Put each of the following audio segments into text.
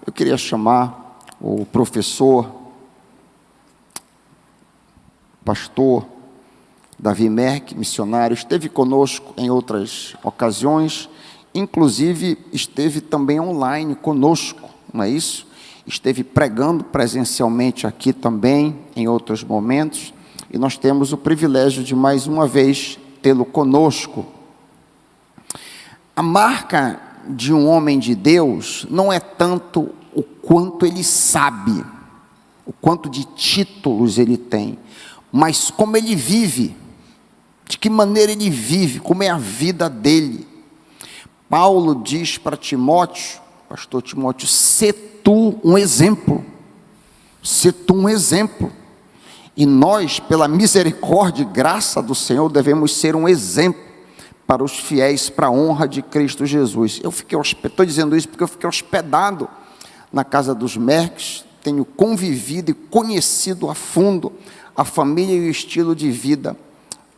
eu queria chamar o professor, pastor Davi Merck, missionário, esteve conosco em outras ocasiões, inclusive esteve também online conosco, não é isso? Esteve pregando presencialmente aqui também, em outros momentos, e nós temos o privilégio de mais uma vez tê-lo conosco. A marca de um homem de Deus não é tanto o quanto ele sabe, o quanto de títulos ele tem, mas como ele vive, de que maneira ele vive, como é a vida dele. Paulo diz para Timóteo, pastor Timóteo, sê tu um exemplo, sê tu um exemplo. E nós, pela misericórdia e graça do Senhor, devemos ser um exemplo para os fiéis, para a honra de Cristo Jesus. Estou dizendo isso porque eu fiquei hospedado na casa dos Mercks, tenho convivido e conhecido a fundo a família e o estilo de vida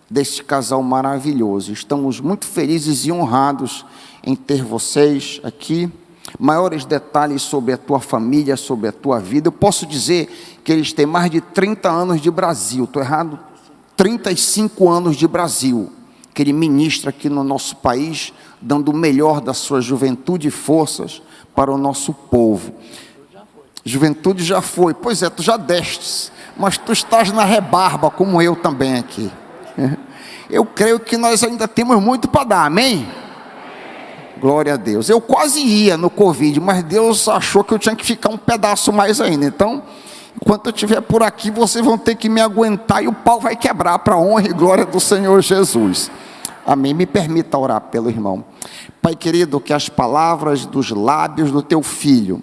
deste casal maravilhoso. Estamos muito felizes e honrados em ter vocês aqui. Maiores detalhes sobre a tua família, sobre a tua vida, eu posso dizer que eles têm mais de 30 anos de Brasil, estou errado? 35 anos de Brasil, que ele ministra aqui no nosso país, dando o melhor da sua juventude e forças para o nosso povo. Juventude já foi, pois é, tu já destes, mas tu estás na rebarba, como eu também aqui. Eu creio que nós ainda temos muito para dar, amém? Glória a Deus. Eu quase ia no Covid, mas Deus achou que eu tinha que ficar um pedaço mais ainda. Então, enquanto eu estiver por aqui, vocês vão ter que me aguentar e o pau vai quebrar para a honra e glória do Senhor Jesus. Amém. Me permita orar pelo irmão. Pai querido, que as palavras dos lábios do teu filho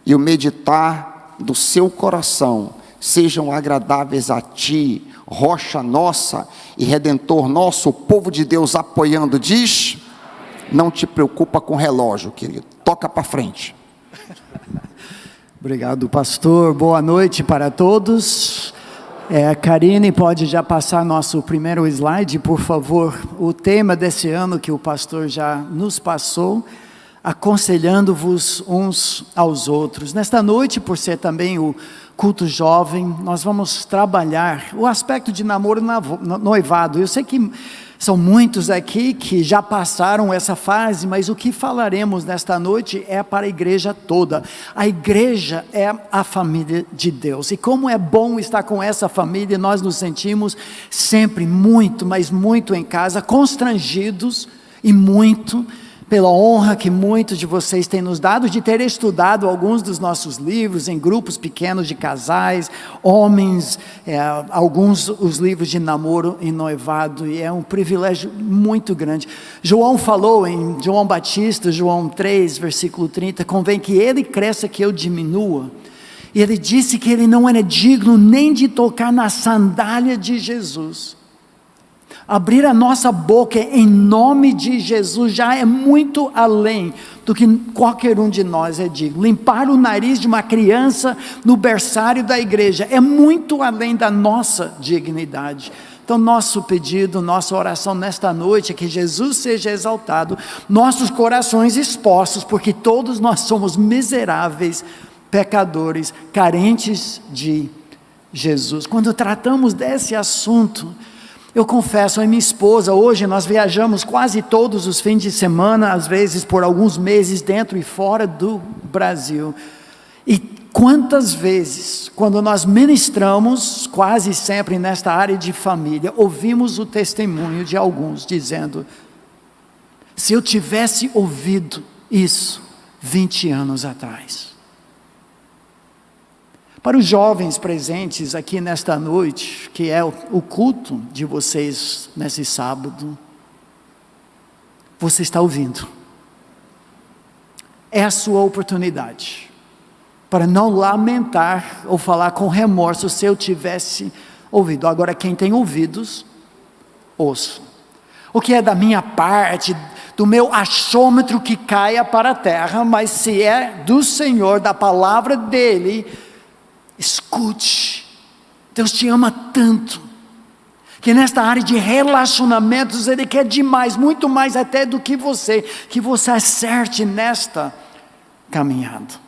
e o meditar do seu coração sejam agradáveis a ti, rocha nossa e redentor nosso. O povo de Deus apoiando diz: não te preocupa com relógio, querido, toca para frente. Obrigado, pastor. Boa noite para todos. Karine, pode já passar nosso primeiro slide, por favor. O tema desse ano que o pastor já nos passou, aconselhando-vos uns aos outros. Nesta noite, por ser também o culto jovem, nós vamos trabalhar o aspecto de namoro e noivado. Eu sei que são muitos aqui que já passaram essa fase, mas o que falaremos nesta noite é para a igreja toda. A igreja é a família de Deus, e como é bom estar com essa família, nós nos sentimos sempre muito, mas muito em casa, constrangidos e muito pela honra que muitos de vocês têm nos dado de ter estudado alguns dos nossos livros em grupos pequenos de casais, homens, alguns os livros de namoro e noivado, e é um privilégio muito grande. João falou em João Batista, João 3, versículo 30, convém que ele cresça, que eu diminua. E ele disse que ele não era digno nem de tocar na sandália de Jesus. Abrir a nossa boca em nome de Jesus já é muito além do que qualquer um de nós é digno. Limpar o nariz de uma criança no berçário da igreja é muito além da nossa dignidade. Então nosso pedido, nossa oração nesta noite é que Jesus seja exaltado, nossos corações expostos, porque todos nós somos miseráveis, pecadores, carentes de Jesus. Quando tratamos desse assunto, eu confesso a minha esposa, hoje nós viajamos quase todos os fins de semana, às vezes por alguns meses dentro e fora do Brasil, e quantas vezes, quando nós ministramos, quase sempre nesta área de família, ouvimos o testemunho de alguns dizendo: se eu tivesse ouvido isso 20 anos atrás. Para os jovens presentes aqui nesta noite, que é o culto de vocês nesse sábado, você está ouvindo. É a sua oportunidade para não lamentar ou falar com remorso se eu tivesse ouvido. Agora, quem tem ouvidos, ouça. O que é da minha parte, do meu achômetro que caia para a terra, mas se é do Senhor, da palavra dEle, escute. Deus te ama tanto, que nesta área de relacionamentos, Ele quer demais, muito mais até do que você acerte nesta caminhada.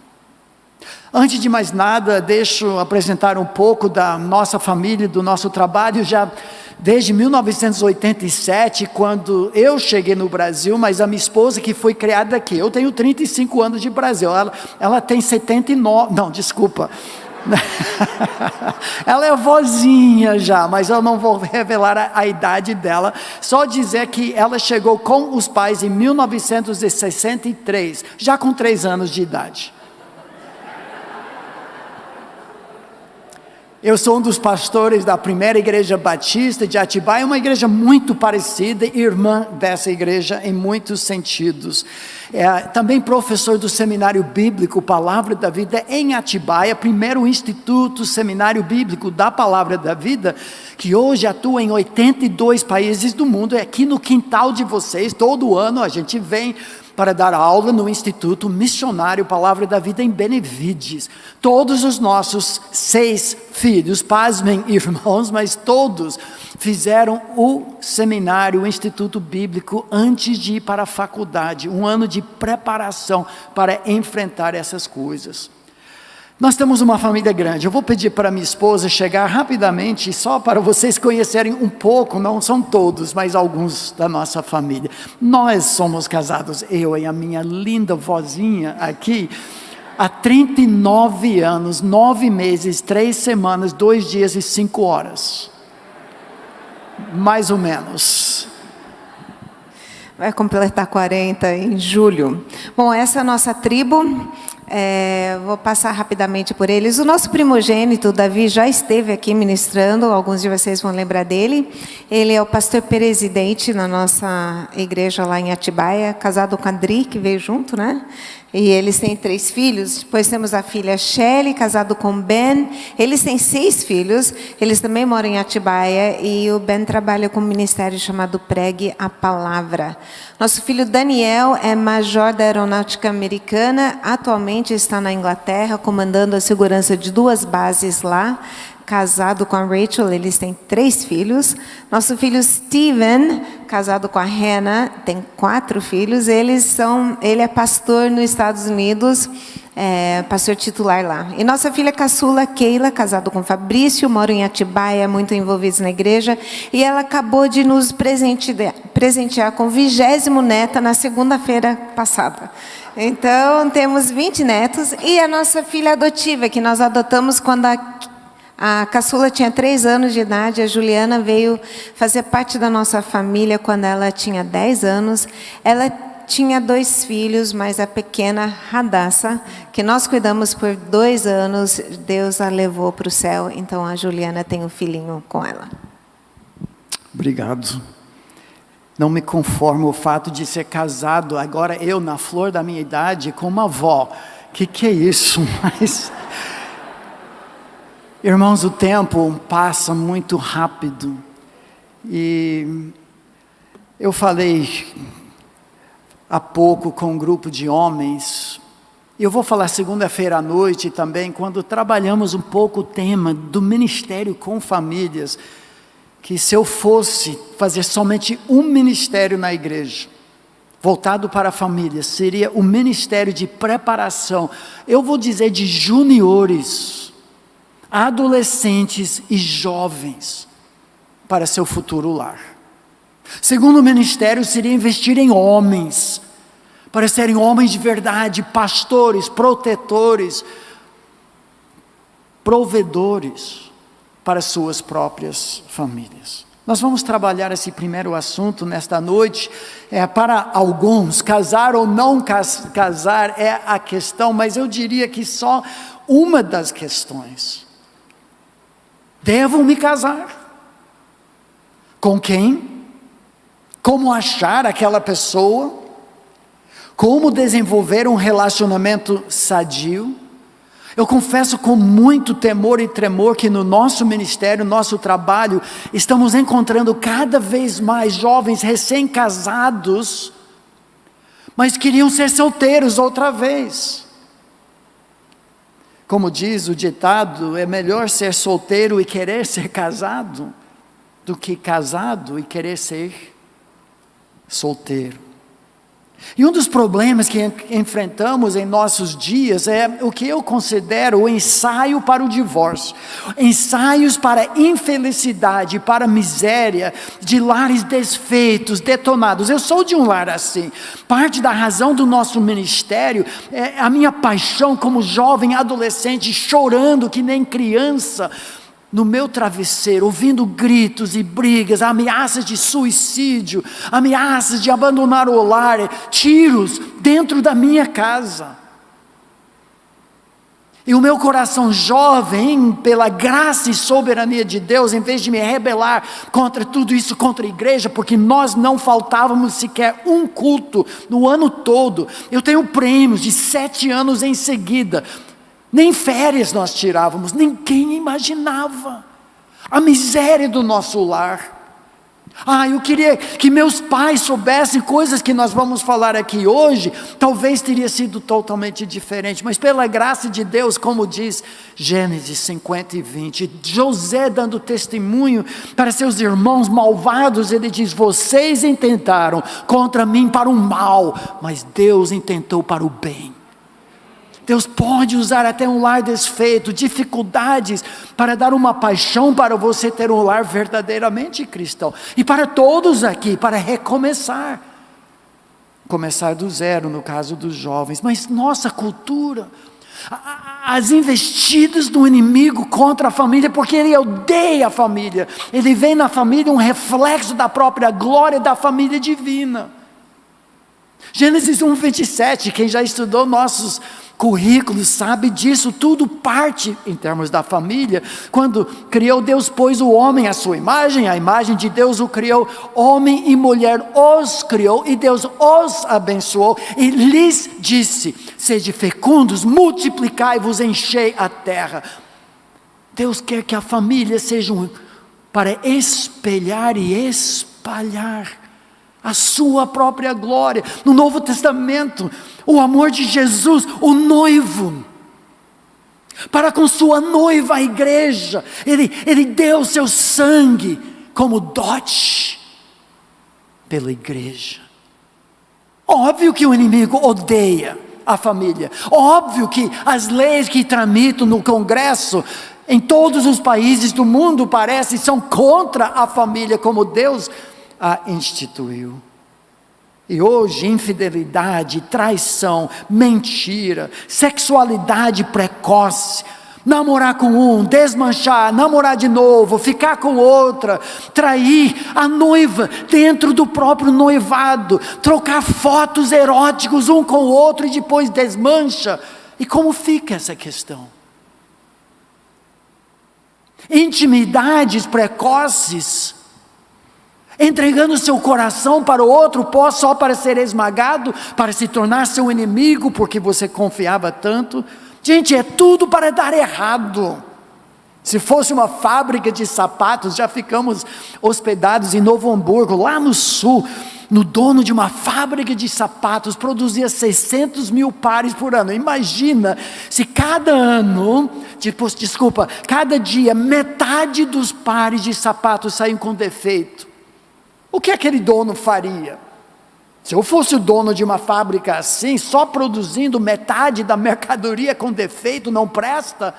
Antes de mais nada, deixa eu apresentar um pouco da nossa família, do nosso trabalho, já desde 1987, quando eu cheguei no Brasil, mas a minha esposa que foi criada aqui. Eu tenho 35 anos de Brasil, ela tem 79, não, desculpa. Ela é vozinha já, mas eu não vou revelar a idade dela, só dizer que ela chegou com os pais em 1963, já com 3 anos de idade. Eu sou um dos pastores da primeira igreja batista de Atibaia, uma igreja muito parecida, irmã dessa igreja em muitos sentidos. Também professor do Seminário Bíblico Palavra da Vida em Atibaia, primeiro instituto seminário bíblico da Palavra da Vida, que hoje atua em 82 países do mundo. É aqui no quintal de vocês, todo ano a gente vem para dar aula no Instituto Missionário Palavra da Vida em Benevides. Todos os nossos 6 filhos, pasmem irmãos, mas todos fizeram o seminário, o Instituto Bíblico, antes de ir para a faculdade, um ano de preparação para enfrentar essas coisas. Nós temos uma família grande. Eu vou pedir para minha esposa chegar rapidamente, só para vocês conhecerem um pouco, não são todos, mas alguns da nossa família. Nós somos casados, eu e a minha linda vozinha aqui, há 39 anos, 9 meses, 3 semanas, 2 dias e 5 horas. Mais ou menos. Vai completar 40 em julho. Bom, essa é a nossa tribo. Vou passar rapidamente por eles. O nosso primogênito, Davi, já esteve aqui ministrando, alguns de vocês vão lembrar dele. Ele é o pastor presidente na nossa igreja lá em Atibaia, casado com a Adri, que veio junto, né? E eles têm 3 filhos. Depois temos a filha Shelly, casado com Ben. Eles têm 6 filhos. Eles também moram em Atibaia. E o Ben trabalha com um ministério chamado Pregue a Palavra. Nosso filho Daniel é major da Aeronáutica Americana. Atualmente está na Inglaterra, comandando a segurança de 2 bases lá. Casado com a Rachel, eles têm 3 filhos. Nosso filho Steven, casado com a Hannah, tem 4 filhos. Ele é pastor nos Estados Unidos, pastor titular lá. E nossa filha caçula, Keila, casado com Fabrício, mora em Atibaia, muito envolvidos na igreja. E ela acabou de nos presentear com o 20º neta na segunda-feira passada. Então, temos 20 netos. E a nossa filha adotiva, que nós adotamos quando a caçula tinha 3 anos de idade. A Juliana veio fazer parte da nossa família quando ela tinha 10 anos. Ela tinha 2 filhos, mas a pequena Radassa, que nós cuidamos por 2 anos, Deus a levou para o céu. Então a Juliana tem um filhinho com ela. Obrigado. Não me conformo o fato de ser casado, agora eu na flor da minha idade, com uma avó. Que é isso? Mas... Irmãos, o tempo passa muito rápido. E eu falei há pouco com um grupo de homens. Eu vou falar segunda-feira à noite também, quando trabalhamos um pouco o tema do ministério com famílias. Que se eu fosse fazer somente um ministério na igreja, voltado para a família, seria o ministério de preparação, eu vou dizer de juniores, adolescentes e jovens, para seu futuro lar. Segundo ministério seria investir em homens, para serem homens de verdade, pastores, protetores, provedores, para suas próprias famílias. Nós vamos trabalhar esse primeiro assunto nesta noite. Para alguns, casar ou não casar é a questão, mas eu diria que só uma das questões. Devo me casar? Com quem? Como achar aquela pessoa? Como desenvolver um relacionamento sadio? Eu confesso com muito temor e tremor que no nosso ministério, nosso trabalho, estamos encontrando cada vez mais jovens recém-casados, mas queriam ser solteiros outra vez. Como diz o ditado, é melhor ser solteiro e querer ser casado, do que casado e querer ser solteiro. E um dos problemas que enfrentamos em nossos dias é o que eu considero o ensaio para o divórcio. Ensaios para a infelicidade, para a miséria, de lares desfeitos, detonados. Eu sou de um lar assim. Parte da razão do nosso ministério é a minha paixão como jovem adolescente, chorando que nem criança, no meu travesseiro, ouvindo gritos e brigas, ameaças de suicídio, ameaças de abandonar o lar, tiros dentro da minha casa. E o meu coração jovem, pela graça e soberania de Deus, em vez de me rebelar contra tudo isso, contra a igreja, porque nós não faltávamos sequer um culto no ano todo. Eu tenho prêmios de 7 anos em seguida. Nem férias nós tirávamos, ninguém imaginava a miséria do nosso lar. Eu queria que meus pais soubessem coisas que nós vamos falar aqui hoje, talvez teria sido totalmente diferente, mas pela graça de Deus, como diz Gênesis 50 e 20, José dando testemunho para seus irmãos malvados, ele diz: vocês intentaram contra mim para o mal, mas Deus intentou para o bem. Deus pode usar até um lar desfeito, dificuldades, para dar uma paixão para você ter um lar verdadeiramente cristão. E para todos aqui, para recomeçar. Começar do zero, no caso dos jovens. Mas nossa cultura, as investidas do inimigo contra a família, porque ele odeia a família. Ele vê na família um reflexo da própria glória da família divina. Gênesis 1, 27, quem já estudou nossos currículos sabe disso, tudo parte em termos da família. Quando criou, Deus pôs o homem à sua imagem, a imagem de Deus o criou, homem e mulher os criou, e Deus os abençoou, e lhes disse: sede fecundos, multiplicai-vos, enchei a terra. Deus quer que a família seja para espelhar e espalhar a sua própria glória. No Novo Testamento, o amor de Jesus, o noivo, para com sua noiva, a igreja, ele deu seu sangue como dote pela igreja. Óbvio que o inimigo odeia a família, óbvio que as leis que tramitam no Congresso em todos os países do mundo são contra a família como Deus a instituiu. E hoje infidelidade, traição, mentira, sexualidade precoce, namorar com um, desmanchar, namorar de novo, ficar com outra, trair a noiva dentro do próprio noivado, trocar fotos eróticos um com o outro e depois desmancha. E como fica essa questão? Intimidades precoces, entregando seu coração para o outro, só para ser esmagado, para se tornar seu inimigo, porque você confiava tanto. Gente, é tudo para dar errado. Se fosse uma fábrica de sapatos, já ficamos hospedados em Novo Hamburgo, lá no sul, no dono de uma fábrica de sapatos, produzia 600 mil pares por ano. Imagina se cada dia, metade dos pares de sapatos saíam com defeito. O que aquele dono faria? Se eu fosse o dono de uma fábrica assim, só produzindo metade da mercadoria com defeito, não presta,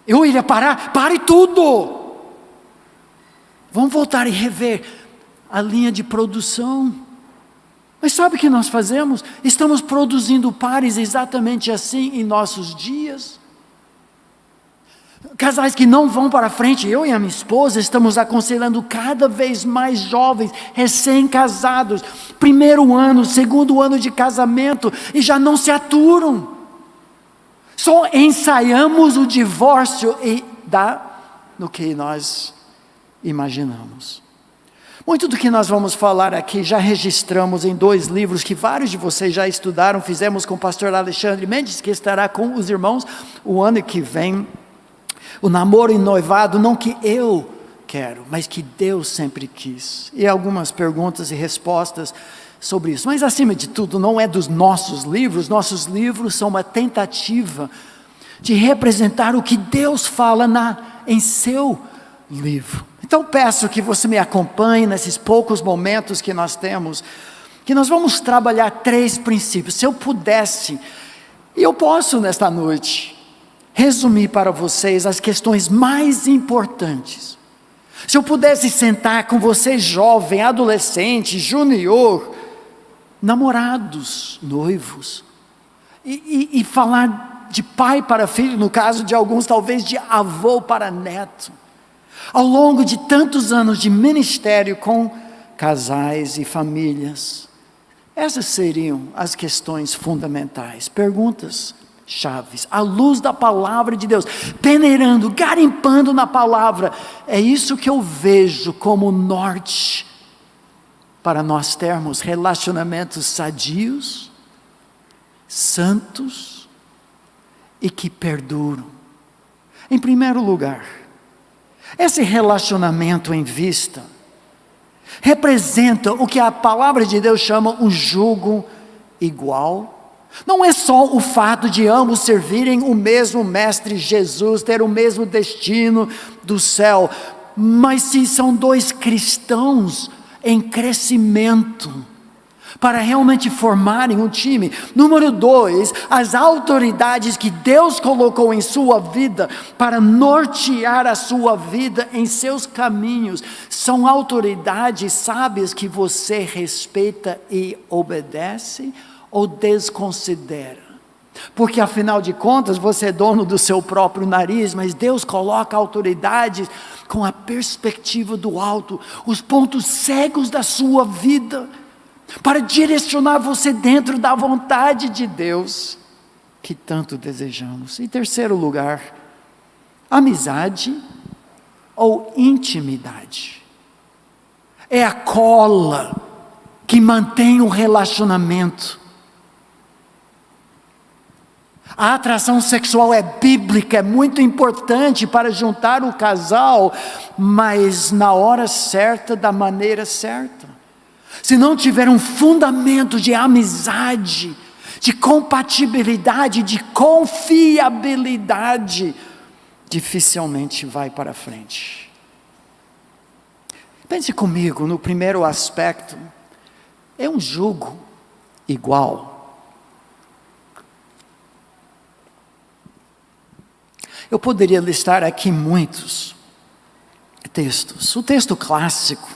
eu iria parar. Pare tudo! Vamos voltar e rever a linha de produção. Mas sabe o que nós fazemos? Estamos produzindo pares exatamente assim em nossos dias. Casais que não vão para frente, eu e a minha esposa estamos aconselhando cada vez mais jovens, recém-casados, primeiro ano, segundo ano de casamento, e já não se aturam. Só ensaiamos o divórcio e dá no que nós imaginamos. Muito do que nós vamos falar aqui já registramos em 2 livros que vários de vocês já estudaram. Fizemos com o pastor Alexandre Mendes, que estará com os irmãos o ano que vem. O namoro e noivado, não que eu quero, mas que Deus sempre quis. E algumas perguntas e respostas sobre isso. Mas acima de tudo, não é dos nossos livros são uma tentativa de representar o que Deus fala em seu livro. Então peço que você me acompanhe nesses poucos momentos que nós temos que nós vamos trabalhar 3 princípios. Se eu pudesse, e eu posso nesta noite, resumir para vocês as questões mais importantes. Se eu pudesse sentar com você jovem, adolescente, junior, namorados, noivos, e falar de pai para filho, no caso de alguns talvez de avô para neto, ao longo de tantos anos de ministério com casais e famílias, essas seriam as questões fundamentais, perguntas chaves, à luz da palavra de Deus, peneirando, garimpando na palavra. É isso que eu vejo como norte para nós termos relacionamentos sadios, santos e que perduram. Em primeiro lugar, esse relacionamento em vista representa o que a palavra de Deus chama um jugo igual. Não é só o fato de ambos servirem o mesmo mestre Jesus, ter o mesmo destino do céu, mas se são 2 cristãos em crescimento, para realmente formarem um time. Número 2, as autoridades que Deus colocou em sua vida, para nortear a sua vida em seus caminhos, são autoridades sábias que você respeita e obedece, ou desconsidera? Porque afinal de contas você é dono do seu próprio nariz, mas Deus coloca autoridades com a perspectiva do alto, os pontos cegos da sua vida, para direcionar você dentro da vontade de Deus, que tanto desejamos. Em terceiro lugar, amizade ou intimidade. É a cola que mantém o relacionamento. A atração sexual é bíblica, é muito importante para juntar o casal, mas na hora certa, da maneira certa. Se não tiver um fundamento de amizade, de compatibilidade, de confiabilidade, dificilmente vai para frente. Pense comigo no primeiro aspecto, é um jugo igual. Eu poderia listar aqui muitos textos. O texto clássico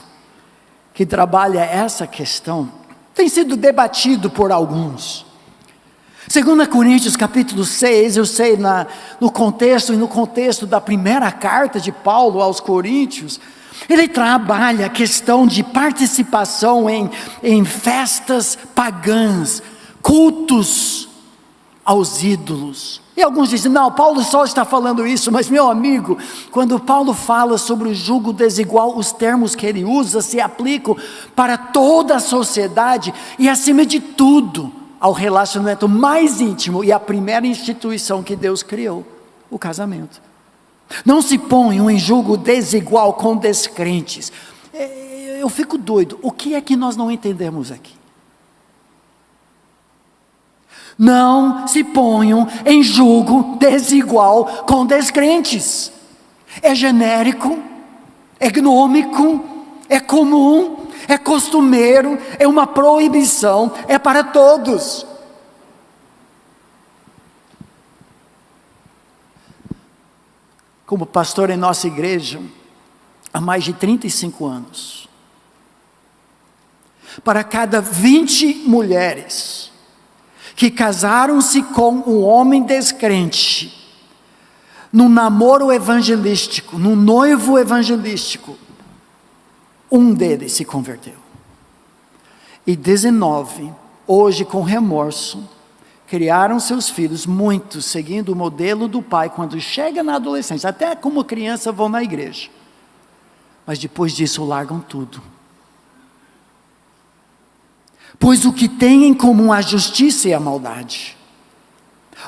que trabalha essa questão tem sido debatido por alguns. 2 Coríntios capítulo 6, eu sei no contexto da primeira carta de Paulo aos Coríntios, ele trabalha a questão de participação em festas pagãs, cultos aos ídolos. E alguns dizem, não, Paulo só está falando isso, mas meu amigo, quando Paulo fala sobre o jugo desigual, os termos que ele usa se aplicam para toda a sociedade e acima de tudo, ao relacionamento mais íntimo e a primeira instituição que Deus criou, o casamento. Não se ponham em jugo desigual com descrentes. Eu fico doido, o que é que nós não entendemos aqui? Não se ponham em jugo desigual com descrentes. É genérico, é gnômico, é comum, é costumeiro, é uma proibição, é para todos. Como pastor em nossa igreja, há mais de 35 anos, para cada 20 mulheres que casaram-se com um homem descrente, num namoro evangelístico, num noivo evangelístico, um deles se converteu. E 19, hoje com remorso, criaram seus filhos, muitos seguindo o modelo do pai, quando chega na adolescência, até como criança vão na igreja, mas depois disso largam tudo. Pois o que tem em comum a justiça e a maldade?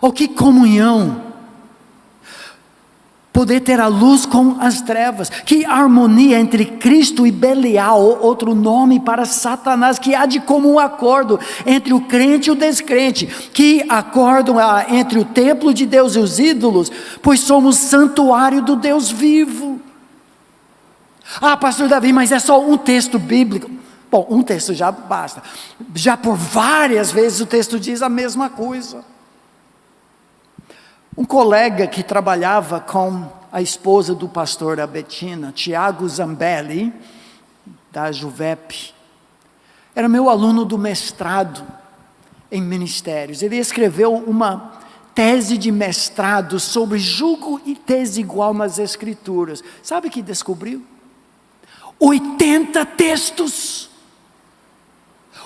Ou que comunhão? Poder ter a luz com as trevas. Que harmonia entre Cristo e Belial, outro nome para Satanás, que há de comum acordo entre o crente e o descrente. Que acordo há entre o templo de Deus e os ídolos, pois somos santuário do Deus vivo. Ah, pastor Davi, mas é só um texto bíblico. Bom, um texto já basta. Já por várias vezes o texto diz a mesma coisa. Um colega que trabalhava com a esposa do pastor da Betina, Tiago Zambelli, da Juvep, era meu aluno do mestrado em ministérios. Ele escreveu uma tese de mestrado sobre julgo e desigual nas Escrituras. Sabe o que descobriu? 80 textos.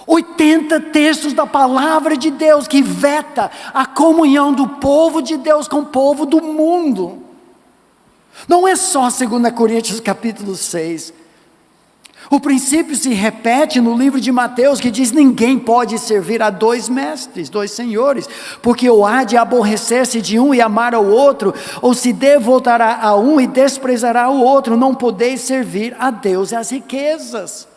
80 textos da palavra de Deus que veta a comunhão do povo de Deus com o povo do mundo. Não é só 2 Coríntios capítulo 6. O princípio se repete no livro de Mateus, que diz: ninguém pode servir a dois mestres, dois senhores, porque ou há de aborrecer-se de um e amar ao outro, ou se devotará a um e desprezará o outro. Não podeis servir a Deus e às riquezas.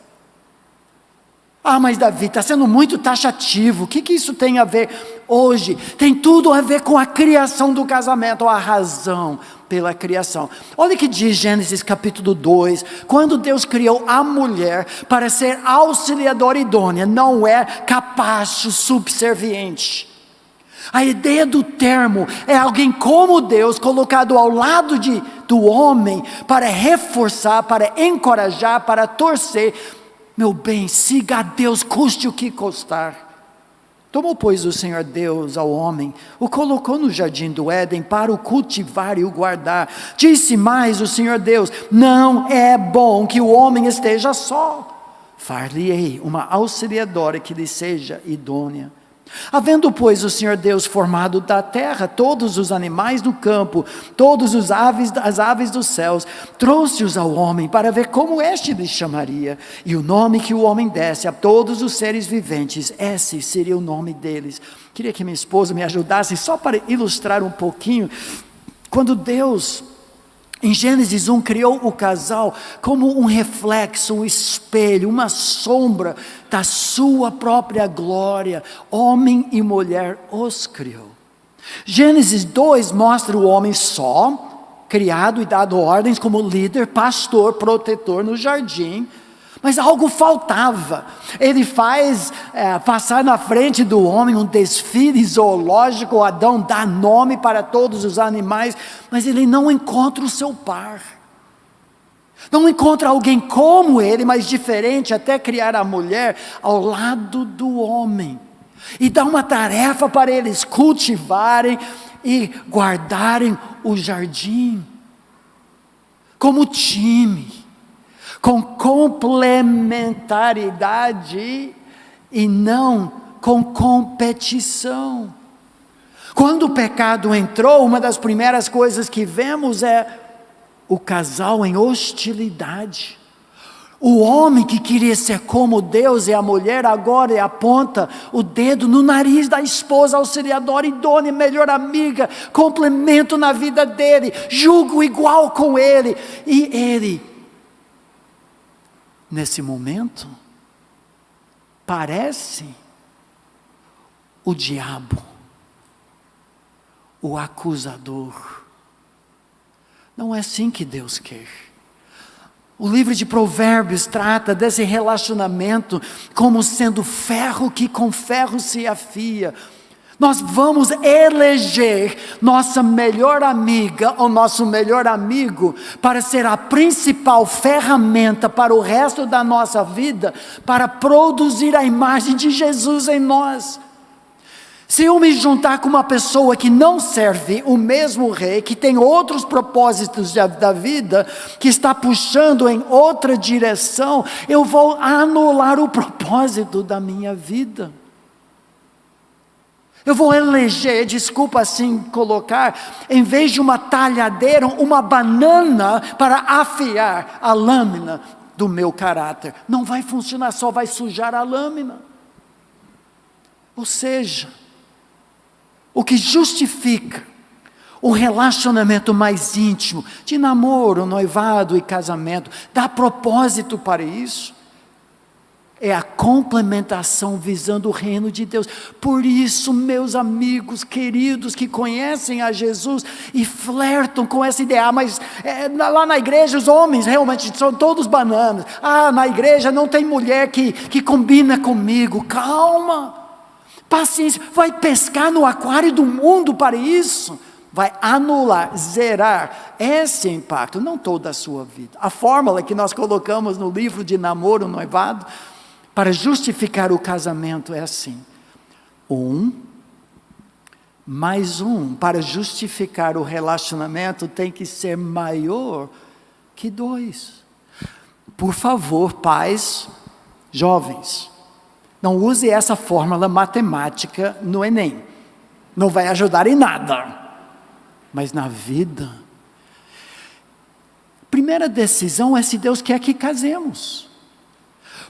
Ah, mas Davi, está sendo muito taxativo. O que isso tem a ver hoje? Tem tudo a ver com a criação do casamento, a razão pela criação. Olha o que diz Gênesis capítulo 2, quando Deus criou a mulher para ser auxiliadora idônea, não é capacho subserviente. A ideia do termo é alguém como Deus, colocado ao lado do homem, para reforçar, para encorajar, para torcer. Meu bem, siga a Deus, custe o que custar. Tomou, pois, o Senhor Deus ao homem, o colocou no jardim do Éden para o cultivar e o guardar. Disse mais o Senhor Deus: não é bom que o homem esteja só. Far-lhe-ei uma auxiliadora que lhe seja idônea. Havendo, pois, o Senhor Deus formado da terra todos os animais do campo, todas as aves dos céus, trouxe-os ao homem para ver como este lhe chamaria. E o nome que o homem desse a todos os seres viventes, esse seria o nome deles. Queria que minha esposa me ajudasse só para ilustrar um pouquinho. Quando Deus, em Gênesis 1, criou o casal como um reflexo, um espelho, uma sombra da sua própria glória. Homem e mulher os criou. Gênesis 2 mostra o homem só, criado e dado ordens como líder, pastor, protetor no jardim. Mas algo faltava. Ele faz passar na frente do homem um desfile zoológico. Adão dá nome para todos os animais, mas ele não encontra o seu par. Não encontra alguém como ele, mas diferente, até criar a mulher ao lado do homem. E dá uma tarefa para eles cultivarem e guardarem o jardim. Como time. Com complementaridade e não com competição. Quando o pecado entrou, uma das primeiras coisas que vemos é o casal em hostilidade. O homem que queria ser como Deus e a mulher agora aponta o dedo no nariz da esposa, auxiliadora idônea, melhor amiga, complemento na vida dele, julgo igual com ele. E ele, nesse momento, parece o diabo, o acusador. Não é assim que Deus quer. O livro de Provérbios trata desse relacionamento como sendo ferro que com ferro se afia. Nós vamos eleger nossa melhor amiga ou nosso melhor amigo para ser a principal ferramenta para o resto da nossa vida, para produzir a imagem de Jesus em nós. Se eu me juntar com uma pessoa que não serve o mesmo rei, que tem outros propósitos da vida, que está puxando em outra direção, eu vou anular o propósito da minha vida. Eu vou eleger, desculpa assim colocar, em vez de uma talhadeira, uma banana para afiar a lâmina do meu caráter. Não vai funcionar, só vai sujar a lâmina. Ou seja, o que justifica o relacionamento mais íntimo, de namoro, noivado e casamento, dá propósito para isso, É a complementação visando o reino de Deus. Por isso, meus amigos queridos que conhecem a Jesus e flertam com essa ideia, mas lá na igreja os homens realmente são todos bananas. Na igreja não tem mulher que combina comigo. Calma, paciência, vai pescar no aquário do mundo para isso. Vai anular, zerar esse impacto, não toda a sua vida. A fórmula que nós colocamos no livro de namoro, noivado, para justificar o casamento é assim: 1 mais 1, para justificar o relacionamento tem que ser maior que 2. Por favor, pais, jovens, não use essa fórmula matemática no Enem, não vai ajudar em nada. Mas na vida, primeira decisão é se Deus quer que casemos.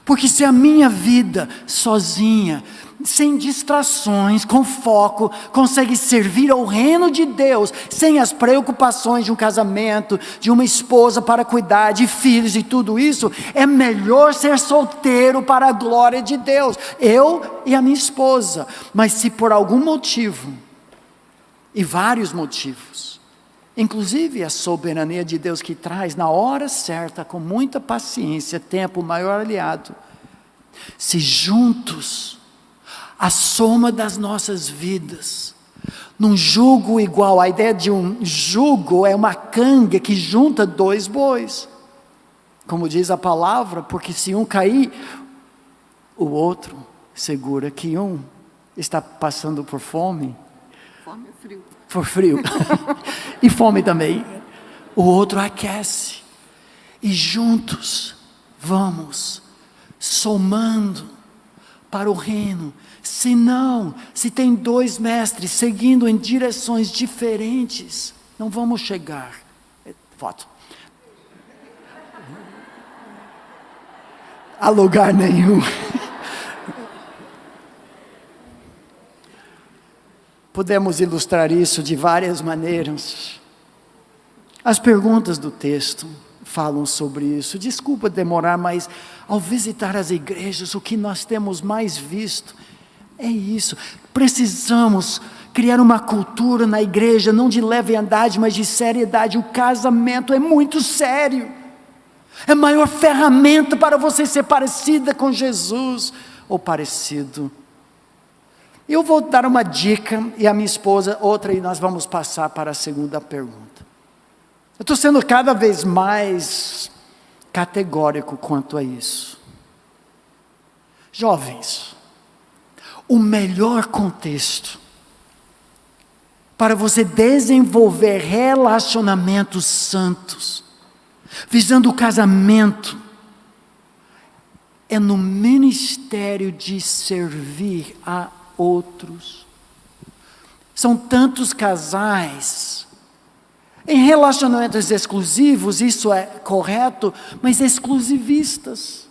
Porque se a minha vida sozinha, sem distrações, com foco, consegue servir ao reino de Deus, sem as preocupações de um casamento, de uma esposa para cuidar, de filhos e tudo isso, é melhor ser solteiro para a glória de Deus, eu e a minha esposa. Mas se por algum motivo, e vários motivos, inclusive a soberania de Deus que traz na hora certa, com muita paciência, tempo, maior aliado, se juntos, a soma das nossas vidas, num jugo igual, a ideia de um jugo é uma canga que junta 2 bois, como diz a palavra, porque se um cair, o outro segura, que um está passando por fome, por frio, e fome também, o outro aquece, e juntos vamos somando para o reino. Se não, se tem 2 mestres seguindo em direções diferentes, não vamos chegar. Foto. A lugar nenhum. Podemos ilustrar isso de várias maneiras. As perguntas do texto falam sobre isso. Desculpa demorar, mas ao visitar as igrejas, o que nós temos mais visto é isso. Precisamos criar uma cultura na igreja, não de leviandade, mas de seriedade. O casamento é muito sério. É a maior ferramenta para você ser parecida com Jesus, ou parecido. Eu vou dar uma dica, e a minha esposa outra, e nós vamos passar para a segunda pergunta. Eu estou sendo cada vez mais categórico quanto a isso. Jovens, o melhor contexto para você desenvolver relacionamentos santos, visando o casamento, é no ministério de servir a outros. São tantos casais em relacionamentos exclusivos, isso é correto, mas exclusivistas.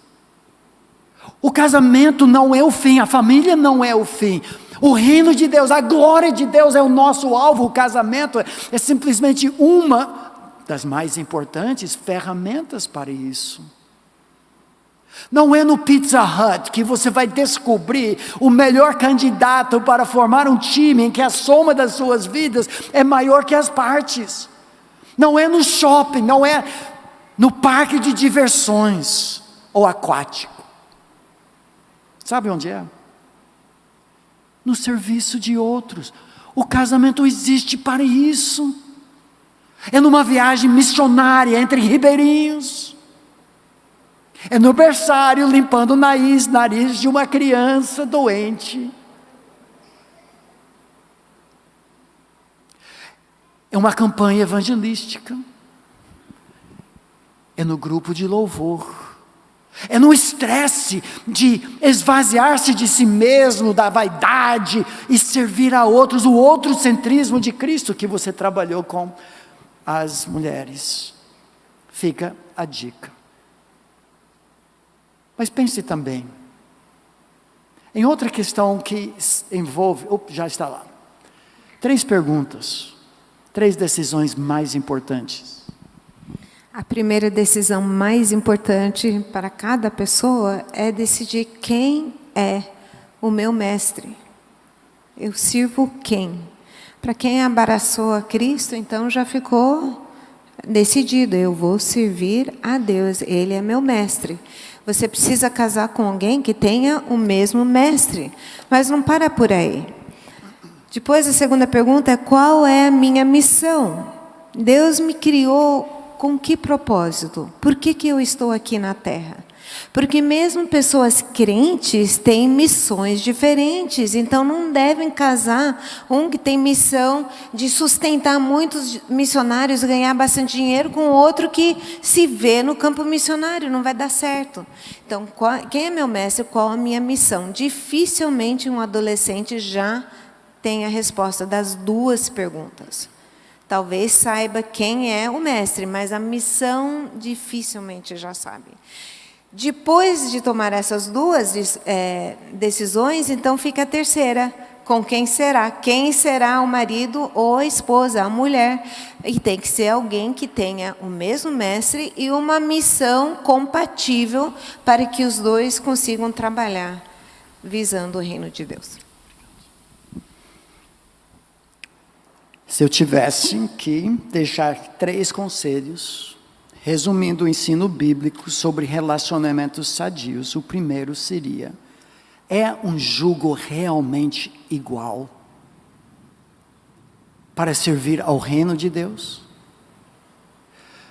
O casamento não é o fim, a família não é o fim. O reino de Deus, a glória de Deus é o nosso alvo. O casamento é simplesmente uma das mais importantes ferramentas para isso. Não é no Pizza Hut que você vai descobrir o melhor candidato para formar um time em que a soma das suas vidas é maior que as partes. Não é no shopping, não é no parque de diversões ou aquático. Sabe onde é? No serviço de outros. O casamento existe para isso. É numa viagem missionária entre ribeirinhos. É no berçário limpando o nariz de uma criança doente. É uma campanha evangelística. É no grupo de louvor. É no estresse de esvaziar-se de si mesmo, da vaidade e servir a outros, o outrocentrismo de Cristo que você trabalhou com as mulheres. Fica a dica. Mas pense também em outra questão que envolve, já está lá. 3 perguntas, 3 decisões mais importantes. A primeira decisão mais importante para cada pessoa é decidir quem é o meu mestre. Eu sirvo quem? Para quem abraçou a Cristo, então já ficou decidido, eu vou servir a Deus, Ele é meu mestre. Você precisa casar com alguém que tenha o mesmo mestre, mas não para por aí. Depois a segunda pergunta é: qual é a minha missão? Deus me criou com que propósito? Por que eu estou aqui na Terra? Porque mesmo pessoas crentes têm missões diferentes, então não devem casar um que tem missão de sustentar muitos missionários, ganhar bastante dinheiro, com outro que se vê no campo missionário, não vai dar certo. Então, quem é meu mestre? Qual a minha missão? Dificilmente um adolescente já tem a resposta das duas perguntas. Talvez saiba quem é o mestre, mas a missão dificilmente já sabe. Depois de tomar essas duas decisões, então fica a terceira. Com quem será? Quem será o marido ou a esposa, a mulher? E tem que ser alguém que tenha o mesmo mestre e uma missão compatível para que os dois consigam trabalhar visando o reino de Deus. Se eu tivesse que deixar 3 conselhos, resumindo o ensino bíblico sobre relacionamentos sadios, o primeiro seria: é um jugo realmente igual para servir ao reino de Deus?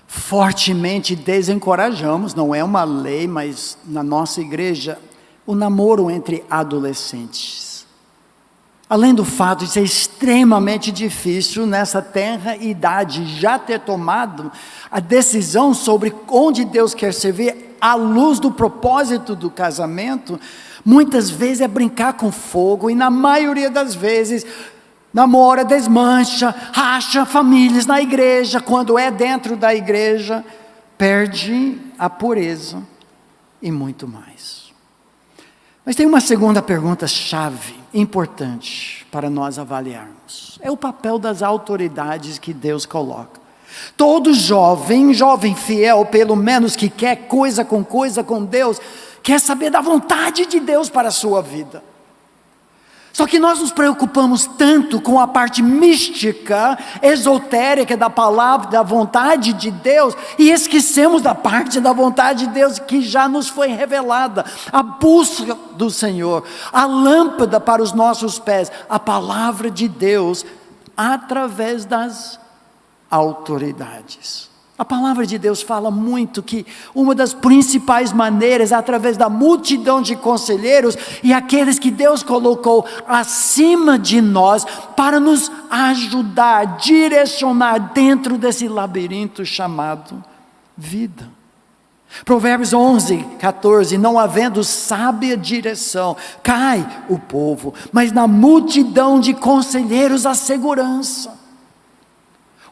Fortemente desencorajamos, não é uma lei, mas na nossa igreja, o namoro entre adolescentes. Além do fato de ser extremamente difícil nessa tenra idade já ter tomado a decisão sobre onde Deus quer servir à luz do propósito do casamento, muitas vezes é brincar com fogo, e na maioria das vezes namora, desmancha, racha famílias na igreja, quando é dentro da igreja, perde a pureza e muito mais. Mas tem uma segunda pergunta-chave, importante para nós avaliarmos. É o papel das autoridades que Deus coloca. Todo jovem fiel, pelo menos que quer coisa com Deus, quer saber da vontade de Deus para a sua vida. Só que nós nos preocupamos tanto com a parte mística, esotérica da palavra, da vontade de Deus, e esquecemos da parte da vontade de Deus que já nos foi revelada. A busca do Senhor, a lâmpada para os nossos pés, a palavra de Deus, através das autoridades. A palavra de Deus fala muito que uma das principais maneiras, através da multidão de conselheiros e aqueles que Deus colocou acima de nós, para nos ajudar, direcionar dentro desse labirinto chamado vida. Provérbios 11, 14, não havendo sábia direção, cai o povo, mas na multidão de conselheiros a segurança.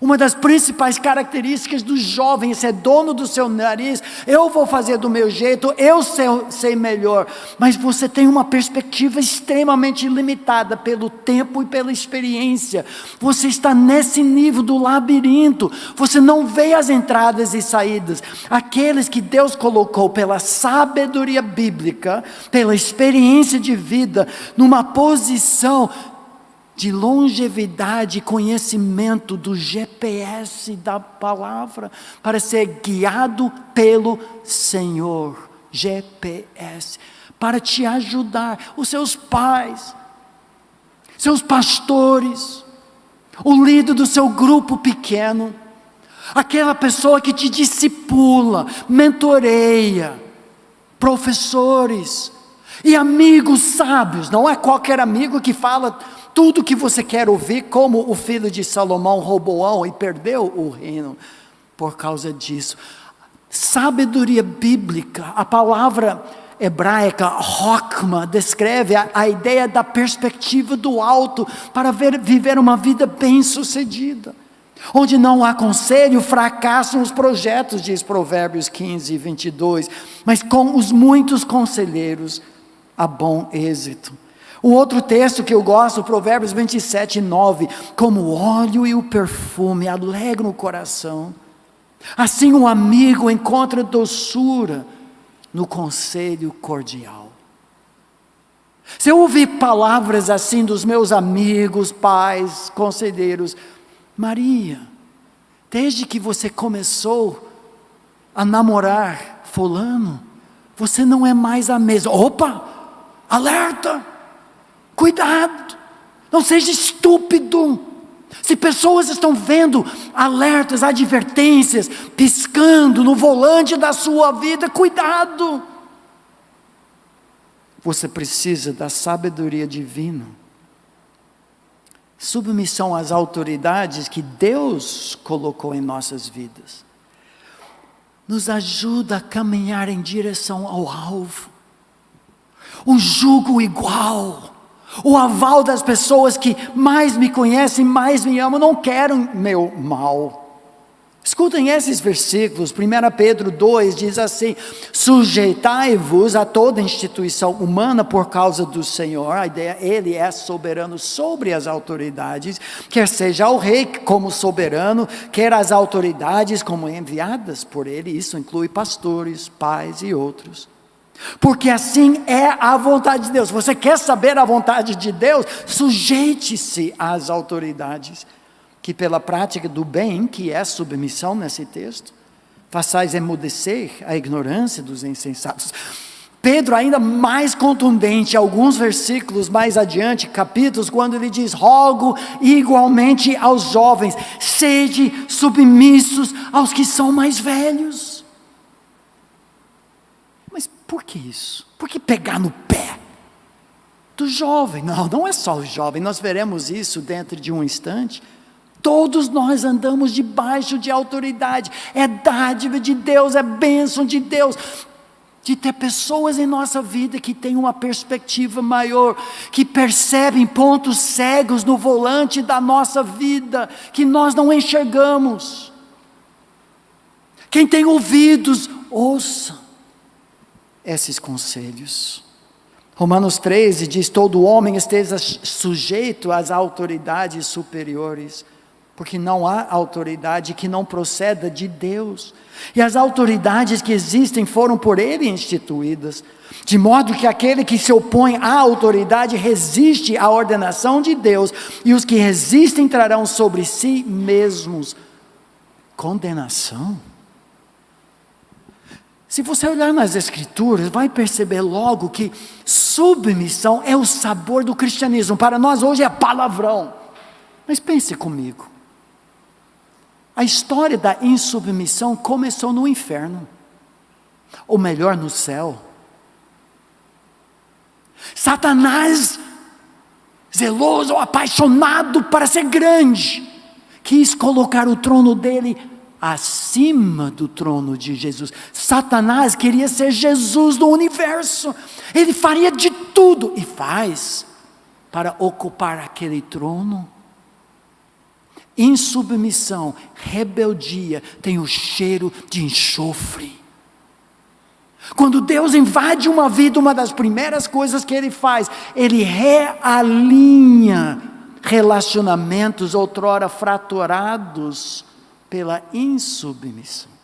Uma das principais características do jovem é ser dono do seu nariz. Eu vou fazer do meu jeito, eu sei melhor. Mas você tem uma perspectiva extremamente limitada pelo tempo e pela experiência. Você está nesse nível do labirinto. Você não vê as entradas e saídas. Aqueles que Deus colocou pela sabedoria bíblica, pela experiência de vida, numa posição de longevidade e conhecimento do GPS da palavra, para ser guiado pelo Senhor. GPS, para te ajudar, os seus pais, seus pastores, o líder do seu grupo pequeno, aquela pessoa que te discipula, mentoreia, professores e amigos sábios. Não é qualquer amigo que fala tudo que você quer ouvir, como o filho de Salomão, Roboão, e perdeu o reino por causa disso. Sabedoria bíblica, a palavra hebraica, Hokmah, descreve a ideia da perspectiva do alto, para viver uma vida bem-sucedida. Onde não há conselho, fracassam os projetos, diz Provérbios 15, 22. Mas com os muitos conselheiros, há bom êxito. O outro texto que eu gosto, Provérbios 27, 9, como o óleo e o perfume alegram o coração, Assim um amigo encontra doçura no conselho cordial. Se eu ouvir palavras assim dos meus amigos, pais, conselheiros, Maria, desde que você começou a namorar fulano, você não é mais a mesma. Opa, alerta, cuidado, não seja estúpido. Se pessoas estão vendo alertas, advertências, piscando no volante da sua vida, cuidado. Você precisa da sabedoria divina. Submissão às autoridades que Deus colocou em nossas vidas nos ajuda a caminhar em direção ao alvo. Um jugo igual. O aval das pessoas que mais me conhecem, mais me amam, não querem meu mal. Escutem esses versículos. 1 Pedro 2 diz assim: sujeitai-vos a toda instituição humana por causa do Senhor. A ideia, Ele é soberano sobre as autoridades, quer seja o rei como soberano, quer as autoridades como enviadas por Ele. Isso inclui pastores, pais e outros. Porque assim é a vontade de Deus. Você quer saber a vontade de Deus? Sujeite-se às autoridades, que pela prática do bem, que é submissão nesse texto, façais emudecer a ignorância dos insensatos. Pedro ainda mais contundente, alguns versículos mais adiante, capítulos, quando ele diz: rogo igualmente aos jovens, sede submissos aos que são mais velhos. Mas por que isso? Por que pegar no pé do jovem? Não é só o jovem, nós veremos isso dentro de um instante. Todos nós andamos debaixo de autoridade, é dádiva de Deus, é bênção de Deus, de ter pessoas em nossa vida que têm uma perspectiva maior, que percebem pontos cegos no volante da nossa vida, que nós não enxergamos. Quem tem ouvidos, ouça esses conselhos. Romanos 13 diz: todo homem esteja sujeito às autoridades superiores, porque não há autoridade que não proceda de Deus, e as autoridades que existem foram por Ele instituídas, de modo que aquele que se opõe à autoridade resiste à ordenação de Deus, e os que resistem trarão sobre si mesmos condenação. Se você olhar nas Escrituras, vai perceber logo que submissão é o sabor do cristianismo. Para nós hoje é palavrão, mas pense comigo. A história da insubmissão começou no inferno, ou melhor, no céu. Satanás, zeloso, apaixonado para ser grande, quis colocar o trono dele acima do trono de Jesus. Satanás queria ser Jesus do universo. Ele faria de tudo, e faz, para ocupar aquele trono. Insubmissão, rebeldia, tem o cheiro de enxofre. Quando Deus invade uma vida, uma das primeiras coisas que Ele faz, Ele realinha relacionamentos outrora fraturados pela insubmissão.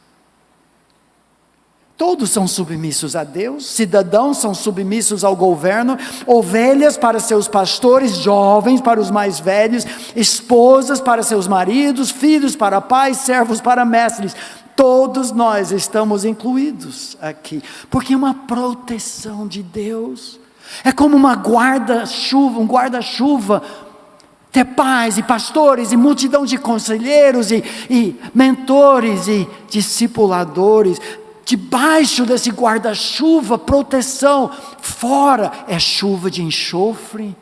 Todos são submissos a Deus, cidadãos são submissos ao governo, ovelhas para seus pastores, jovens para os mais velhos, esposas para seus maridos, filhos para pais, servos para mestres. Todos nós estamos incluídos aqui, porque é uma proteção de Deus. É como um guarda-chuva, ter pais e pastores e multidão de conselheiros e mentores e discipuladores. Debaixo desse guarda-chuva, proteção. Fora é chuva de enxofre.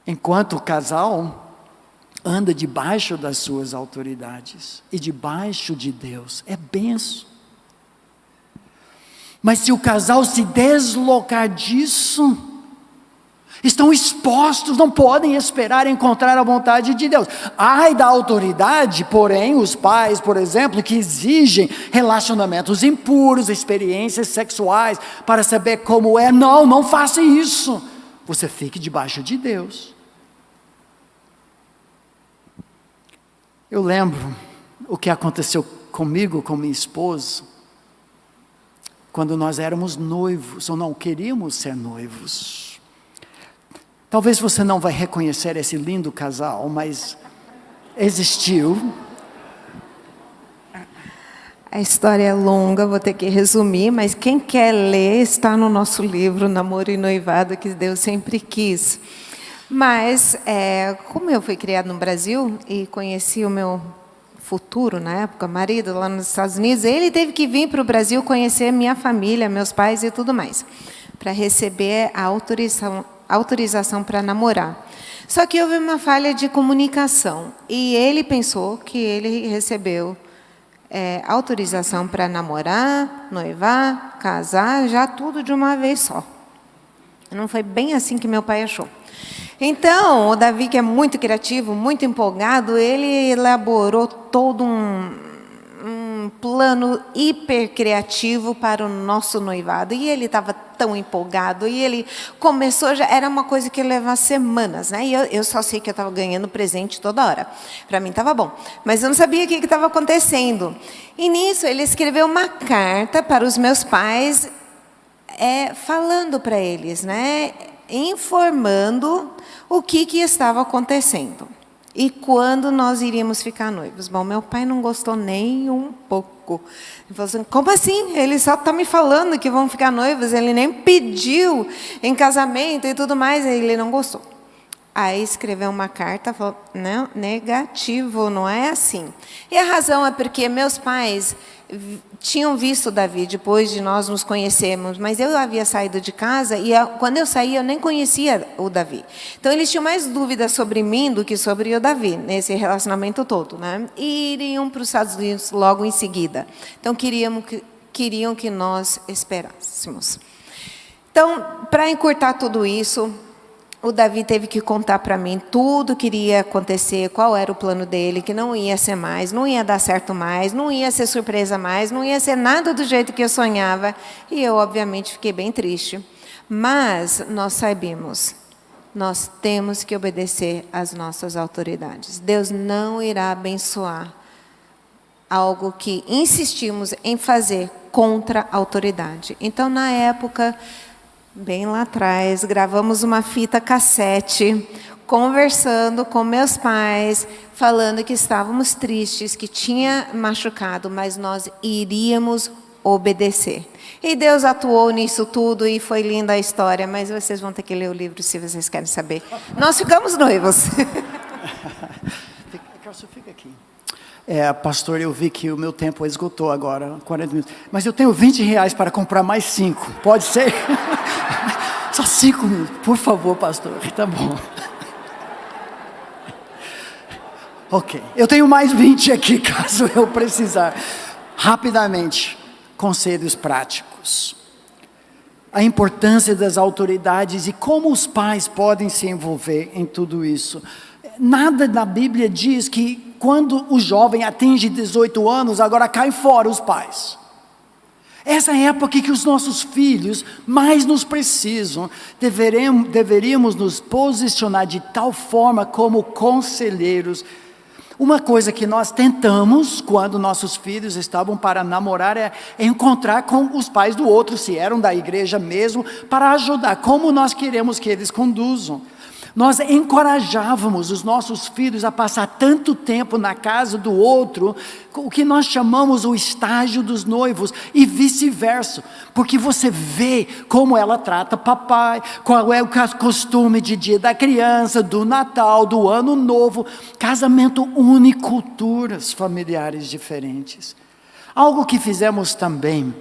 Enquanto o casal anda debaixo das suas autoridades e debaixo de Deus, é benção. Mas se o casal se deslocar disso, estão expostos, não podem esperar encontrar a vontade de Deus. Ai da autoridade, porém, os pais, por exemplo, que exigem relacionamentos impuros, experiências sexuais, para saber como é. Não faça isso. Você fique debaixo de Deus. Eu lembro o que aconteceu comigo, com minha esposa, quando nós éramos noivos, ou não queríamos ser noivos. Talvez você não vai reconhecer esse lindo casal, mas existiu. A história é longa, vou ter que resumir, mas quem quer ler está no nosso livro Namoro e Noivado, que Deus sempre quis. Mas, como eu fui criada no Brasil e conheci o meu futuro, na época, marido, lá nos Estados Unidos, ele teve que vir para o Brasil conhecer minha família, meus pais e tudo mais, para receber a autorização para namorar. Só que houve uma falha de comunicação, e ele pensou que ele recebeu autorização para namorar, noivar, casar, já tudo de uma vez só. Não foi bem assim que meu pai achou. Então, o Davi, que é muito criativo, muito empolgado, ele elaborou todo um plano hiper criativo para o nosso noivado. E ele estava tão empolgado, e ele começou, já era uma coisa que ia levar semanas, né? E eu só sei que eu estava ganhando presente toda hora. Para mim estava bom, mas eu não sabia o que estava acontecendo. E nisso, ele escreveu uma carta para os meus pais, falando para eles, né? Informando o que estava acontecendo e quando nós iríamos ficar noivos. Bom, meu pai não gostou nem um pouco. Ele falou assim: como assim? Ele só está me falando que vão ficar noivos, ele nem pediu em casamento e tudo mais. Ele não gostou. Aí escreveu uma carta, falou: não, negativo, não é assim. E a razão é porque meus pais tinham visto o Davi depois de nós nos conhecermos, mas eu havia saído de casa e quando eu saí eu nem conhecia o Davi. Então eles tinham mais dúvidas sobre mim do que sobre o Davi, nesse relacionamento todo, né? E iriam para os Estados Unidos logo em seguida. Então queriam que nós esperássemos. Então, para encurtar tudo isso, o Davi teve que contar para mim tudo o que iria acontecer, qual era o plano dele, que não ia ser mais, não ia dar certo mais, não ia ser surpresa mais, não ia ser nada do jeito que eu sonhava. E eu, obviamente, fiquei bem triste. Mas nós sabemos, nós temos que obedecer às nossas autoridades. Deus não irá abençoar algo que insistimos em fazer contra a autoridade. Então, na época, bem lá atrás, gravamos uma fita cassete, conversando com meus pais, falando que estávamos tristes, que tinha machucado, mas nós iríamos obedecer. E Deus atuou nisso tudo e foi linda a história, mas vocês vão ter que ler o livro se vocês querem saber. Nós ficamos noivos. Fica aqui. Pastor, eu vi que o meu tempo esgotou agora, 40 minutos. Mas eu tenho R$20 para comprar mais 5. Pode ser? Só 5 minutos. Por favor, pastor. Tá bom. Ok. Eu tenho mais 20 aqui, caso eu precisar. Rapidamente, conselhos práticos. A importância das autoridades e como os pais podem se envolver em tudo isso. Nada na Bíblia diz que quando o jovem atinge 18 anos, agora caem fora os pais. Essa é a época que os nossos filhos mais nos precisam. Deveríamos nos posicionar de tal forma como conselheiros. Uma coisa que nós tentamos, quando nossos filhos estavam para namorar, é encontrar com os pais do outro, se eram da igreja mesmo, para ajudar, como nós queremos que eles conduzam. Nós encorajávamos os nossos filhos a passar tanto tempo na casa do outro, o que nós chamamos o estágio dos noivos, e vice-versa, porque você vê como ela trata papai, qual é o costume de dia da criança, do Natal, do Ano Novo. Casamento une culturas familiares diferentes. Algo que fizemos também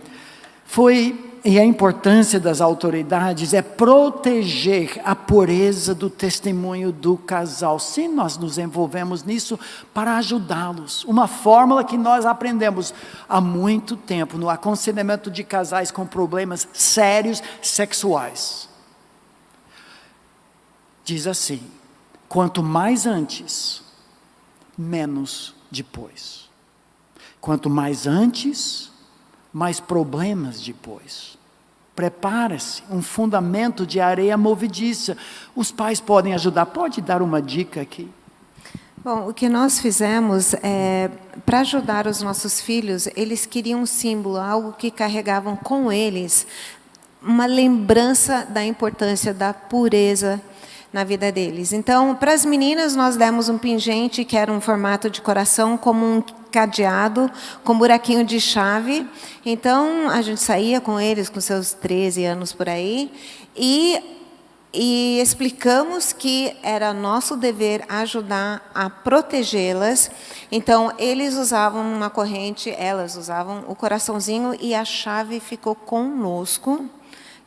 e a importância das autoridades é proteger a pureza do testemunho do casal. Sim, nós nos envolvemos nisso para ajudá-los. Uma fórmula que nós aprendemos há muito tempo no aconselhamento de casais com problemas sérios sexuais. Diz assim: quanto mais antes, menos depois. Quanto mais antes, mais problemas depois. Prepara-se, um fundamento de areia movediça. Os pais podem ajudar. Pode dar uma dica aqui? Bom, o que nós fizemos para ajudar os nossos filhos, eles queriam um símbolo, algo que carregavam com eles, uma lembrança da importância da pureza na vida deles. Então, para as meninas, nós demos um pingente que era um formato de coração, como um cadeado, com buraquinho de chave. Então, a gente saía com eles, com seus 13 anos por aí, e explicamos que era nosso dever ajudar a protegê-las. Então, eles usavam uma corrente, elas usavam o coraçãozinho, e a chave ficou conosco,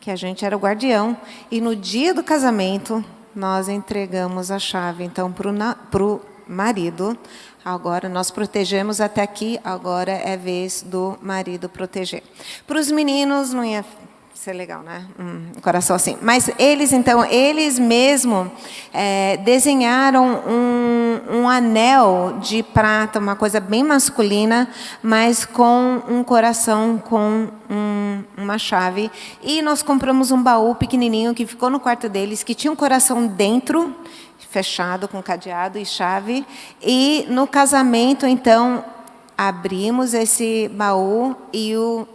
que a gente era o guardião. E no dia do casamento, nós entregamos a chave, então, para o marido. Agora, nós protegemos até aqui, agora é vez do marido proteger. Para os meninos, não ia ser legal, né? Coração assim. Mas eles, então, eles mesmo desenharam um anel de prata, uma coisa bem masculina, mas com um coração com uma chave. E nós compramos um baú pequenininho que ficou no quarto deles, que tinha um coração dentro, fechado com cadeado e chave. E no casamento, então, abrimos esse baú e o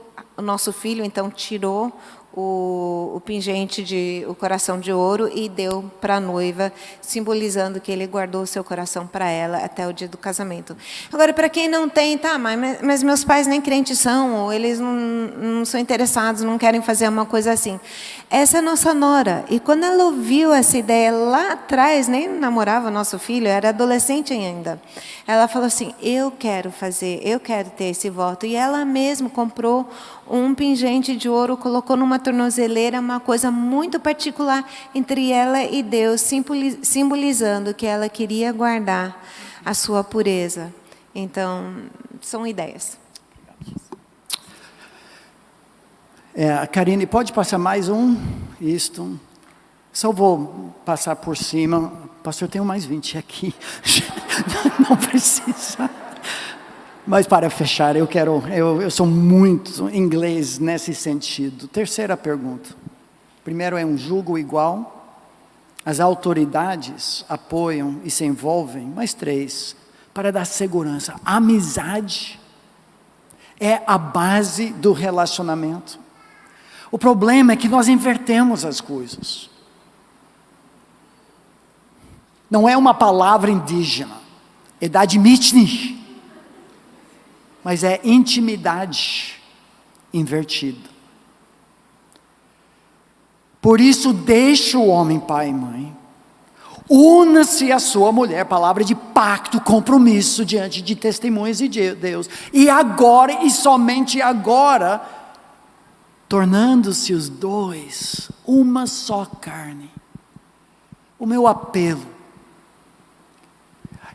nosso filho, então, tirou o pingente, o coração de ouro, e deu para a noiva, simbolizando que ele guardou o seu coração para ela até o dia do casamento. Agora, para quem não tem, tá, mas meus pais nem crentes são, ou eles não são interessados, não querem fazer uma coisa assim. Essa é a nossa nora, e quando ela ouviu essa ideia lá atrás, nem namorava nosso filho, era adolescente ainda, ela falou assim, eu quero ter esse voto. E ela mesma comprou um pingente de ouro, colocou numa tornozeleira, uma coisa muito particular entre ela e Deus, simbolizando que ela queria guardar a sua pureza. Então, são ideias. Karine, pode passar mais um? Isto. Só vou passar por cima. Pastor, eu tenho mais 20 aqui. Não precisa. Mas para fechar, eu sou muito inglês nesse sentido. Terceira pergunta. Primeiro, é um jugo igual? As autoridades apoiam e se envolvem? Mais 3, para dar segurança. Amizade é a base do relacionamento. O problema é que nós invertemos as coisas. Não é uma palavra indígena, é dadmitni. Mas é intimidade invertida. Por isso, deixa o homem pai e mãe, una-se à sua mulher, palavra de pacto, compromisso diante de testemunhas de Deus. E agora, e somente agora, tornando-se os dois uma só carne. O meu apelo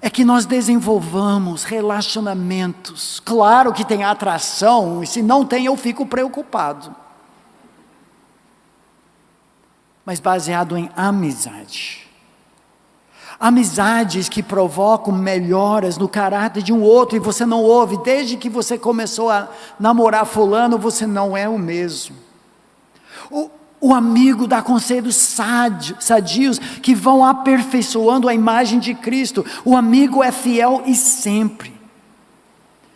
é que nós desenvolvamos relacionamentos. Claro que tem atração, e se não tem, eu fico preocupado. Mas baseado em amizade. Amizades que provocam melhoras no caráter de um outro, e você não ouve, desde que você começou a namorar fulano, você não é o mesmo. O amigo dá conselhos sadios que vão aperfeiçoando a imagem de Cristo. O amigo é fiel e sempre.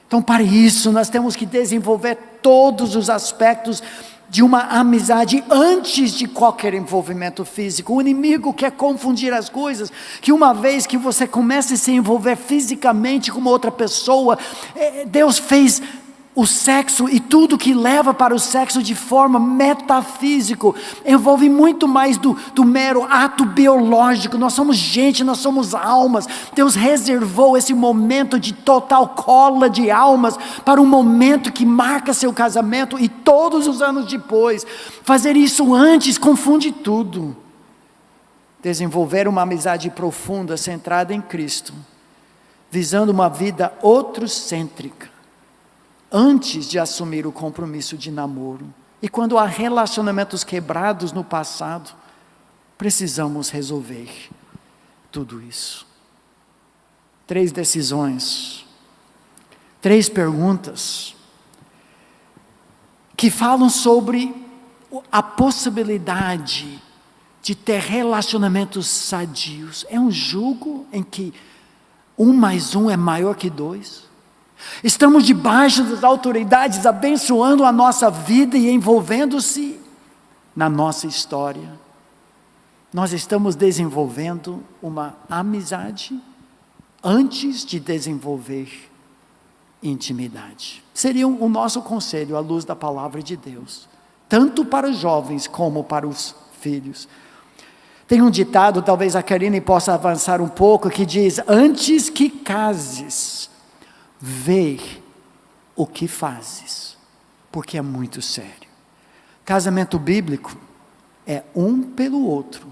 Então, para isso, nós temos que desenvolver todos os aspectos de uma amizade antes de qualquer envolvimento físico. O inimigo quer confundir as coisas, que uma vez que você comece a se envolver fisicamente com uma outra pessoa, Deus fez o sexo e tudo que leva para o sexo de forma metafísica, envolve muito mais do mero ato biológico. Nós somos gente, nós somos almas. Deus reservou esse momento de total cola de almas para um momento que marca seu casamento, e todos os anos depois. Fazer isso antes confunde tudo. Desenvolver uma amizade profunda, centrada em Cristo, visando uma vida outrocêntrica, antes de assumir o compromisso de namoro. E quando há relacionamentos quebrados no passado, precisamos resolver tudo isso. 3 decisões, 3 perguntas, que falam sobre a possibilidade de ter relacionamentos sadios. É um jugo em que 1 mais 1 é maior que 2. Estamos debaixo das autoridades, abençoando a nossa vida e envolvendo-se na nossa história. Nós estamos desenvolvendo uma amizade antes de desenvolver intimidade. Seria o nosso conselho à luz da palavra de Deus, tanto para os jovens como para os filhos. Tem um ditado, talvez a Karine possa avançar um pouco, que diz: antes que cases, vê o que fazes, porque é muito sério. Casamento bíblico é um pelo outro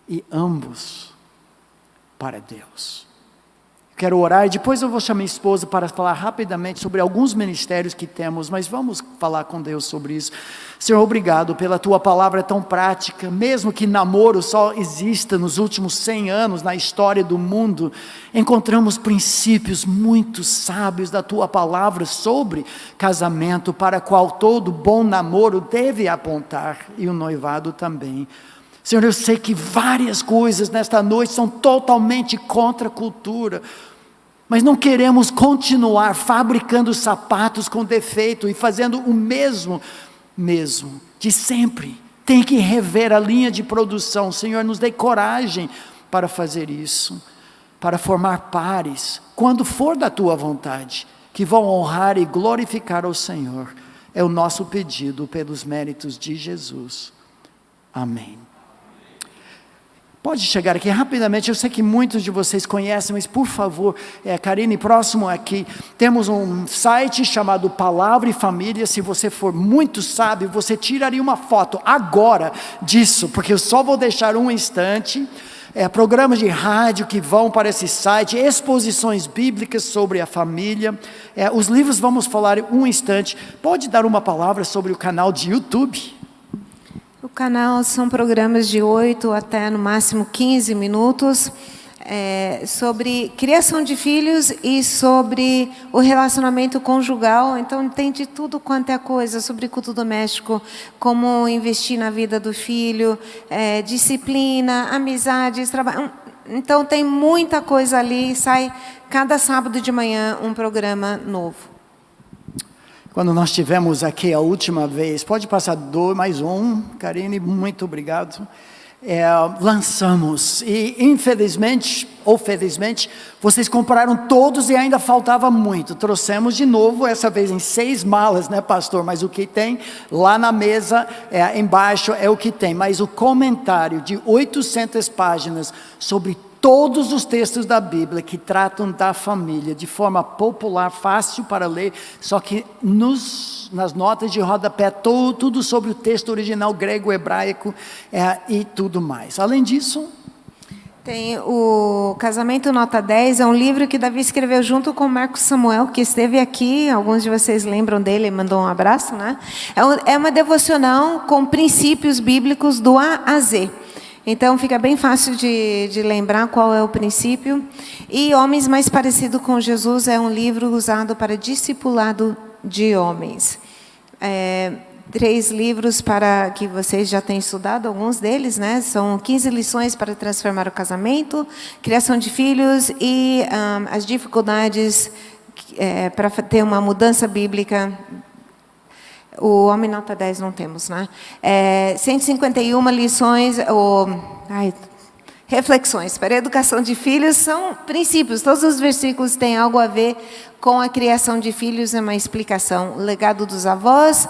e ambos para Deus. Quero orar e depois eu vou chamar minha esposa para falar rapidamente sobre alguns ministérios que temos, mas vamos falar com Deus sobre isso. Senhor, obrigado pela tua palavra tão prática. Mesmo que namoro só exista nos últimos 100 anos na história do mundo, encontramos princípios muito sábios da tua palavra sobre casamento, para qual todo bom namoro deve apontar, e o noivado também. Senhor, eu sei que várias coisas nesta noite são totalmente contra a cultura, mas não queremos continuar fabricando sapatos com defeito e fazendo o mesmo de sempre. Tem que rever a linha de produção. Senhor, nos dê coragem para fazer isso, para formar pares, quando for da tua vontade, que vão honrar e glorificar ao Senhor. É o nosso pedido pelos méritos de Jesus. Amém. Pode chegar aqui rapidamente, eu sei que muitos de vocês conhecem, mas por favor, Karine, próximo aqui, temos um site chamado Palavra e Família. Se você for muito sábio, você tiraria uma foto agora disso, porque eu só vou deixar um instante. Programas de rádio que vão para esse site, exposições bíblicas sobre a família, os livros vamos falar em um instante. Pode dar uma palavra sobre o canal de YouTube? O canal são programas de 8 até no máximo 15 minutos, sobre criação de filhos e sobre o relacionamento conjugal. Então tem de tudo quanto é coisa, sobre culto doméstico, como investir na vida do filho, disciplina, amizades, trabalho. Então tem muita coisa ali, sai cada sábado de manhã um programa novo. Quando nós estivemos aqui a última vez, pode passar mais um, Karine, muito obrigado. Lançamos, e infelizmente, ou felizmente, vocês compraram todos e ainda faltava muito. Trouxemos de novo, essa vez em 6 malas, né, pastor? Mas o que tem lá na mesa, embaixo, é o que tem. Mas o comentário de 800 páginas sobre todos os textos da Bíblia que tratam da família, de forma popular, fácil para ler, só que nas notas de rodapé, tudo sobre o texto original grego, hebraico e tudo mais. Além disso, tem o Casamento Nota 10, é um livro que Davi escreveu junto com o Marcos Samuel, que esteve aqui, alguns de vocês lembram dele, mandou um abraço, né? É uma devocional com princípios bíblicos do A a Z. Então fica bem fácil de lembrar qual é o princípio. E Homens Mais Parecidos com Jesus é um livro usado para discipulado de homens. 3 livros para que vocês já têm estudado, alguns deles, né? São 15 lições para transformar o casamento, criação de filhos e as dificuldades para ter uma mudança bíblica. O Homem Nota 10 não temos, né? 151 lições, reflexões para a educação de filhos, são princípios. Todos os versículos têm algo a ver com a criação de filhos, é uma explicação. O legado dos avós,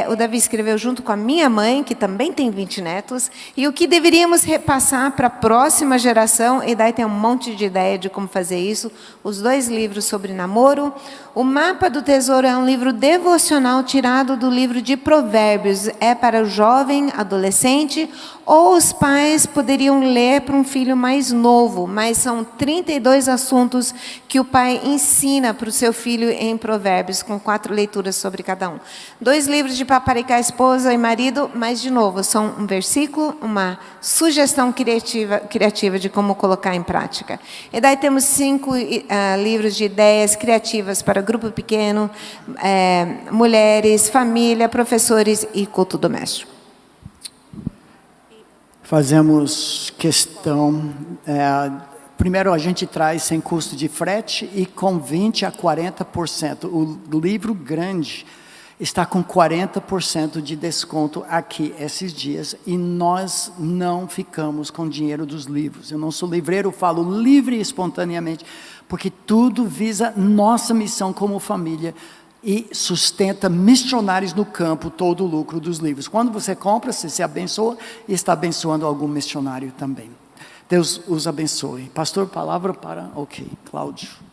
o Davi escreveu junto com a minha mãe, que também tem 20 netos, e o que deveríamos repassar para a próxima geração, e daí tem um monte de ideia de como fazer isso. Os 2 livros sobre namoro. O Mapa do Tesouro é um livro devocional tirado do livro de Provérbios, é para o jovem, adolescente, ou os pais poderiam ler para um filho mais novo, mas são 32 assuntos que o pai ensina para o seu filho em Provérbios, com 4 leituras sobre cada um. 2 livros de paparicar esposa e marido, mas de novo, são um versículo, uma sugestão criativa de como colocar em prática. E daí temos 5 livros de ideias criativas para grupo pequeno, mulheres, família, professores e culto doméstico. Fazemos questão Primeiro, a gente traz sem custo de frete e com 20% a 40%. O livro grande está com 40% de desconto aqui esses dias. E nós não ficamos com dinheiro dos livros. Eu não sou livreiro, eu falo livre e espontaneamente, porque tudo visa nossa missão como família e sustenta missionários no campo, todo o lucro dos livros. Quando você compra, você se abençoa e está abençoando algum missionário também. Deus os abençoe. Pastor, palavra para... Ok, Cláudio.